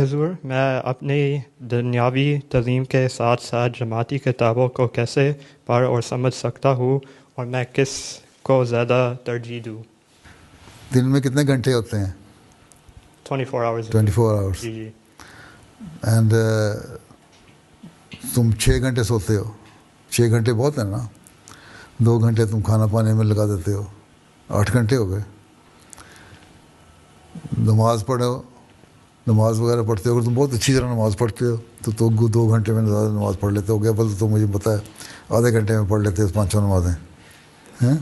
हुज़ूर, मैं अपनी दुनियावी तालीम के साथ साथ जमाती किताबों को कैसे पढ़ और समझ सकता हूँ और मैं किस को ज़्यादा तरजीह दूँ? दिन में कितने घंटे होते हैं? 24 आवर्स हुज़ूर। 24 आवर्स। जी जी। एंड तुम 6 घंटे सोते हो? 6 घंटे बहुत है ना? 2 घंटे तुम खाना पाने में लगा देते हो, 8 घंटे हो गए। नमाज पढ़ो, नमाज वगैरह पढ़ते हो, अगर तुम बहुत अच्छी तरह नमाज पढ़ते हो तो 2 घंटे में ज़्यादा नमाज पढ़ लेते हो गया, बस तो मुझे पता है आधे घंटे में पढ़ लेते हो 5 नमाजें हैं।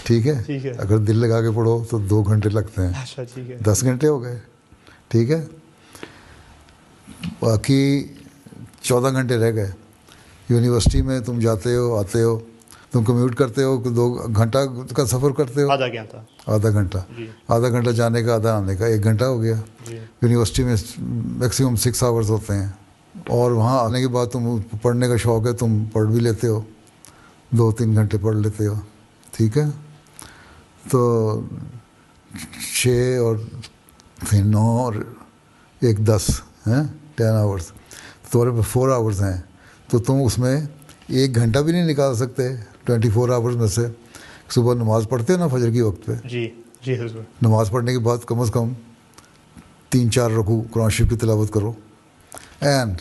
ठीक है, ठीक है। अगर दिल लगा के पढ़ो तो 2 घंटे लगते हैं, अच्छा ठीक है। 10 घंटे हो गए। ठीक है, बाकी 14 घंटे रह गए। यूनिवर्सिटी में तुम जाते हो आते हो, तुम कम्यूट करते हो, 2 घंटा का सफ़र करते हो, आधा घंटा। आधा घंटा, जी आधा घंटा जाने का आधा आने का, 1 घंटा हो गया। जी यूनिवर्सिटी में मैक्सिमम 6 आवर्स होते हैं, और वहाँ आने के बाद तुम पढ़ने का शौक़ है, तुम पढ़ भी लेते हो, 2-3 घंटे पढ़ लेते हो। ठीक है, तो 6 और फिर 9 और 1 10 हैं, 10 आवर्स। तुम्हारे पास 4 आवर्स हैं, तो तुम उसमें 1 घंटा भी नहीं निकाल सकते 24 आवर्स में से। सुबह नमाज़ पढ़ते हो ना फजर की वक्त पे? जी जी हुज़ूर। नमाज़ पढ़ने के बाद कम से कम 3-4 रकू कुरान शरीफ की तिलावत करो, एंड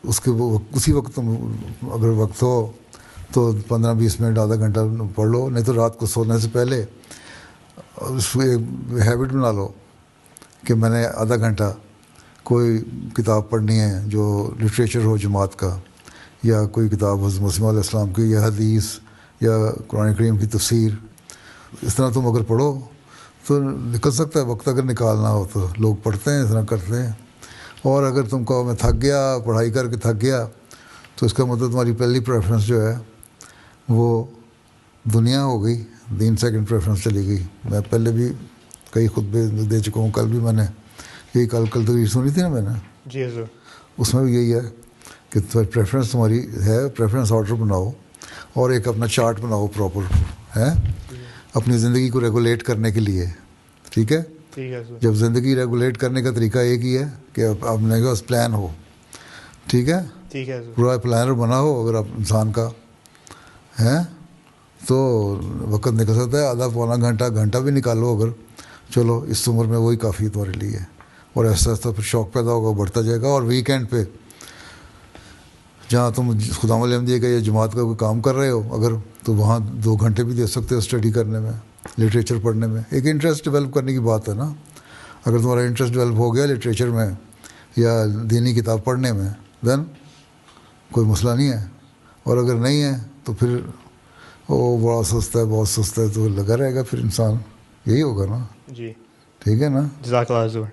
उसी वक्त तुम अगर वक्त हो तो 15-20 मिनट आधा घंटा पढ़ लो, नहीं तो रात को सोने से पहले एक हैबिट बना लो कि मैंने आधा घंटा कोई किताब पढ़नी है जो लिटरेचर हो जमात का, या कोई किताब हज़रत मसीह अलैहिस्सलाम की, या हदीस, या कुरान करीम की तफसीर। इस तरह तुम अगर पढ़ो तो निकल सकता है वक्त, अगर निकालना हो तो। लोग पढ़ते हैं, इस तरह करते हैं। और अगर तुम कहो मैं थक गया, पढ़ाई करके थक गया, तो इसका मतलब तुम्हारी पहली प्रेफरेंस जो है वो दुनिया हो गई, दीन सेकंड प्रेफरेंस चली गई। मैं पहले भी कई खुतबे दे चुका हूँ, कल भी मैंने यही कल तो ये सुनी थी ना मैंने, जी हुज़ूर। उसमें भी यही है कि प्रेफरेंस तुम्हारी है, प्रेफरेंस ऑर्डर बनाओ और एक अपना चार्ट बनाओ प्रॉपर है अपनी ज़िंदगी को रेगुलेट करने के लिए। ठीक है, ठीक है हुज़ूर। जब ज़िंदगी रेगुलेट करने का तरीका एक ही है कि अपने पास प्लान हो। ठीक है, ठीक है हुज़ूर। पूरा प्लानर बना हो अगर आप इंसान का है, तो वक्त निकल सकता है। आधा पौना घंटा, घंटा भी निकालो अगर, चलो इस उम्र में वही काफ़ी है तुम्हारे लिए। और ऐसा ऐसा फिर शौक़ पैदा होगा, बढ़ता जाएगा। और वीकेंड पे जहाँ तुम खुदावंद का या जमात का कोई काम कर रहे हो अगर, तो वहाँ 2 घंटे भी दे सकते हो स्टडी करने में, लिटरेचर पढ़ने में। एक इंटरेस्ट डेवलप करने की बात है ना। अगर तुम्हारा इंटरेस्ट डेवलप हो गया लिटरेचर में या दीनी किताब पढ़ने में, देन कोई मसला नहीं है। और अगर नहीं है तो फिर वो बड़ा सस्ता है, बहुत सस्ता है, तो लगा रहेगा फिर इंसान, यही होगा ना। जी। ठीक है ना। जज़ाकल्लाह हुज़ूर।